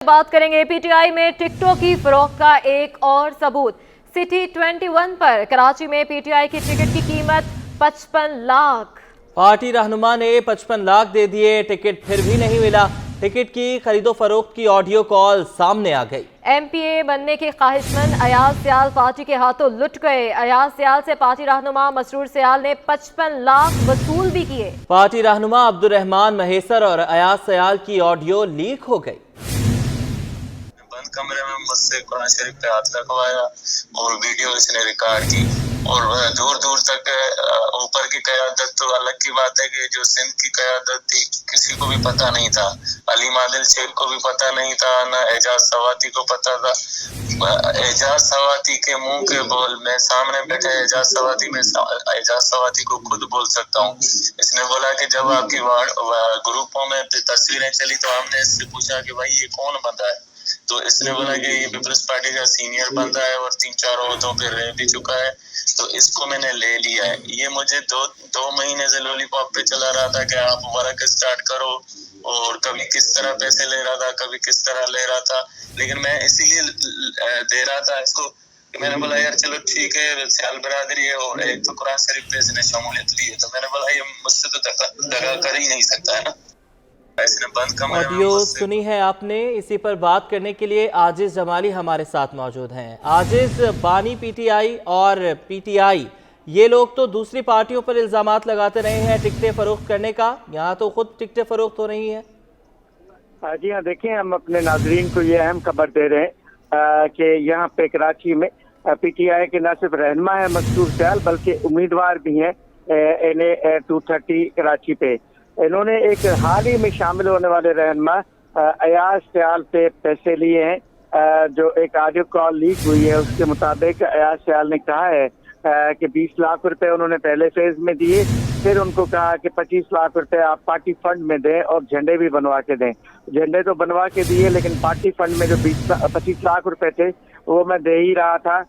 बात करेंगे पीटीआई में टिकटों की फरोख्त का एक और सबूत। सिटी 21 पर कराची में पीटीआई की टिकट की कीमत 55 लाख। पार्टी रहनुमा ने 55 लाख दे दिए, टिकट फिर भी नहीं मिला। टिकट की खरीदो फरोख्त की ऑडियो कॉल सामने आ गई। एमपीए बनने के ख्वाहिशमंद अयाज सियाल पार्टी के हाथों लुट गए। अयाज सियाल से पार्टी रहनुमा मसरूर सियाल ने 55 लाख वसूल भी किए। पार्टी रहनुमा अब्दुल रहमान महेसर और अयाज सियाल की ऑडियो लीक हो गई। बंद कमरे में मुझसे कुरान शरीफ पे हाथ रखवाया और वीडियो इसने रिकॉर्ड की और दूर दूर तक ऊपर की क़यादत तो अलग की बात है कि जो सिंध की क़यादत थी किसी को भी पता नहीं था। अली मादिल शेख को भी पता नहीं था, ना एजाज सवाती को पता था। एजाज सवाती के मुंह के बोल, मैं सामने बैठे एजाज सवाती में एजाज सवाती को खुद बोल सकता हूँ। इसने बोला कि जब आपकी ग्रुपों में तस्वीरें चली तो हमने इससे पूछा कि भाई ये कौन बंदा है, तो इसने बोला कि ये पीपल्स पार्टी का सीनियर बंदा है और 3-4 ओहदों पे रह भी चुका है, तो इसको मैंने ले लिया है। ये मुझे दो महीने से लॉलीपॉप पे चला रहा था कि आप वर्क स्टार्ट करो, और कभी किस तरह पैसे ले रहा था, कभी किस तरह ले रहा था, लेकिन मैं इसीलिए दे रहा था इसको कि मैंने बोला यार चलो ठीक है, सियाल बरादरी है और एक तो कुरान शरीफ पे इसने शमूलियत ली है, तो मैंने बोला ये मुझसे तो दगा कर ही नहीं सकता है ना। ऑडियो सुनी है आपने। इसी पर बात करने के लिए आजिज जमाली हमारे साथ मौजूद हैं। आजिज, बानी पीटीआई और पीटीआई ये लोग तो दूसरी पार्टियों पर इल्जामात लगाते रहे हैं टिकटें फरोख्त करने का, यहाँ तो खुद टिकटें फरोख्त हो रही हैं। जी हाँ, देखिए हम अपने नाजरीन को ये अहम खबर दे रहे हैं कि यहाँ पे कराची में पीटीआई के न सिर्फ रहनुमा है मसरूर सियाल, बल्कि उम्मीदवार भी हैं NA 230 कराची पे। इन्होंने एक हाल ही में शामिल होने वाले रहनुमा अयाज सियाल से पैसे लिए हैं। जो एक ऑडियो कॉल लीक हुई है उसके मुताबिक अयाज सियाल ने कहा है कि 20 लाख रुपए उन्होंने पहले फेज में दिए, फिर उनको कहा कि 25 लाख रुपए आप पार्टी फंड में दें और झंडे भी बनवा के दें। झंडे तो बनवा के दिए, लेकिन पार्टी फंड में जो 25 लाख रुपए थे वो मैं दे ही रहा था,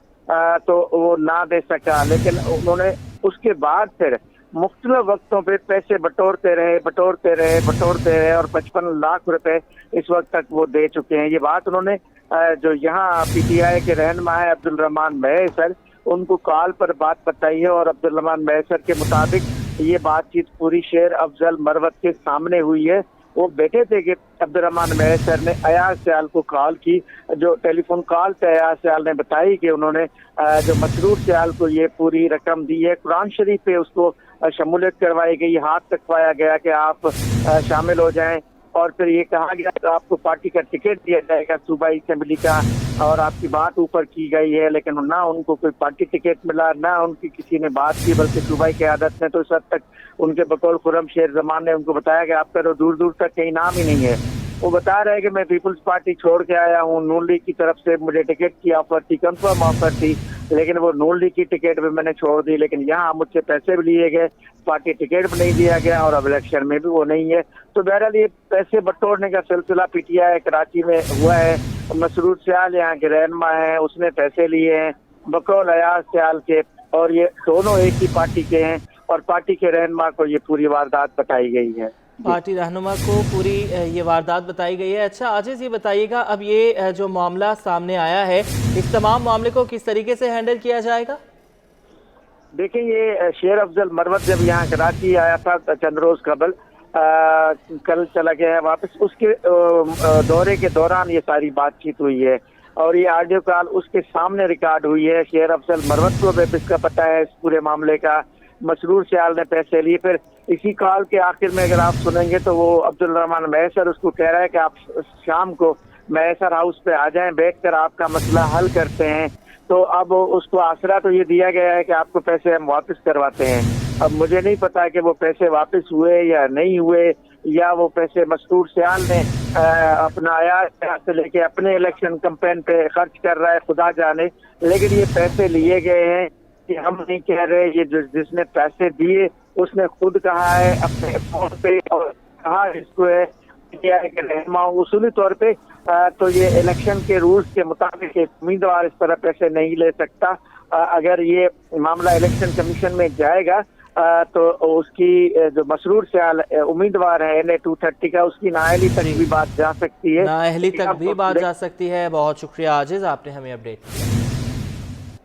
तो वो ना दे सका। लेकिन उन्होंने उसके बाद फिर मुख्तलिफ वक्तों पे पैसे बटोरते रहे और 55 लाख रुपए इस वक्त तक वो दे चुके हैं। ये बात उन्होंने जो यहाँ पीटीआई के रहनुमा है अब्दुल रहमान महेसर, उनको कॉल पर बात बताई है, और अब्दुल रहमान महेसर के मुताबिक ये बातचीत पूरी शेर अफजल मरवत के सामने हुई है। वो बैठे थे कि अब्दुल रहमान महेसर ने अयाज सियाल को कॉल की। जो टेलीफोन कॉल पे अयाज सियाल ने बताई कि उन्होंने जो मसरूर सियाल को ये पूरी रकम दी है, कुरान शरीफ पे उसको शमूलियत करवाई गई, हाथ तकवाया गया कि आप शामिल हो जाएं, और फिर ये कहा गया कि आपको पार्टी का टिकट दिया जाएगा सूबाई असेंबली का, और आपकी बात ऊपर की गई है, लेकिन ना उनको कोई पार्टी टिकट मिला, ना उनकी किसी ने बात की, बल्कि सूबाई क़यादत ने तो इस हद तक उनके बकौल खुर्रम शेर जमान ने उनको बताया कि आपका तो दूर दूर तक कहीं नाम ही नहीं है। वो बता रहे हैं कि मैं पीपल्स पार्टी छोड़ के आया हूँ, नून लीग की तरफ से मुझे टिकट की ऑफर थी, कंफर्म ऑफर थी, लेकिन वो नून लीग की टिकट भी मैंने छोड़ दी, लेकिन यहाँ मुझसे पैसे भी लिए गए, पार्टी टिकट भी नहीं दिया गया, और अब इलेक्शन में भी वो नहीं है। तो बहरहाल ये पैसे बटोरने का सिलसिला पीटीआई कराची में हुआ है। मसरूर सियाल यहाँ के रहनुमा है, उसने पैसे लिए हैं बकौल अयाज सियाल के, और ये दोनों एक ही पार्टी के हैं, और पार्टी के रहनुमा को ये पूरी वारदात बताई गई है। पार्टी रहनुमा को पूरी ये वारदात बताई गई है। अच्छा आजिज, ये बताइएगा अब ये जो मामला सामने आया है, इस तमाम मामले को किस तरीके से हैंडल किया जाएगा? देखिए, ये शेर अफजल मरवत जब यहाँ कराची आया था चंद रोज कबल, कल चला गया है वापस, उसके दौरे के दौरान ये सारी बातचीत हुई है, और ये ऑडियो कॉल उसके सामने रिकॉर्ड हुई है। शेर अफजल मरवत को भी इसका पता है इस पूरे मामले का। मसरूर सियाल ने पैसे लिए, फिर इसी कॉल के आखिर में अगर आप सुनेंगे तो वो अब्दुल रहमान महेसर उसको कह रहा है कि आप शाम को महेसर हाउस पे आ जाएं, बैठकर आपका मसला हल करते हैं। तो अब उसको आसरा तो ये दिया गया है कि आपको पैसे हम वापस करवाते हैं। अब मुझे नहीं पता कि वो पैसे वापस हुए या नहीं हुए, या वो पैसे मसरूर सियाल ने अपना अयाज से लेके अपने इलेक्शन कैंपेन पे खर्च कर रहा है, खुदा जाने। लेकिन ये पैसे लिए गए हैं, कि हम नहीं कह रहे, ये जिसने पैसे दिए उसने खुद कहा है अपने फोन पे, और कहा इसको है कि रहनुमा उसूली तौर पे तो ये इलेक्शन के रूल्स के मुताबिक एक उम्मीदवार इस तरह पैसे नहीं ले सकता। अगर ये मामला इलेक्शन कमीशन में जाएगा تو اس کی جو مسرور سیال امیدوار ہے NA 230 کا، اس کی نااہلی تک بھی بات جا سکتی ہے، نااہلی تک بھی بات جا سکتی ہے۔ بہت شکریہ عاجز، آپ نے ہمیں اپڈیٹ کیا۔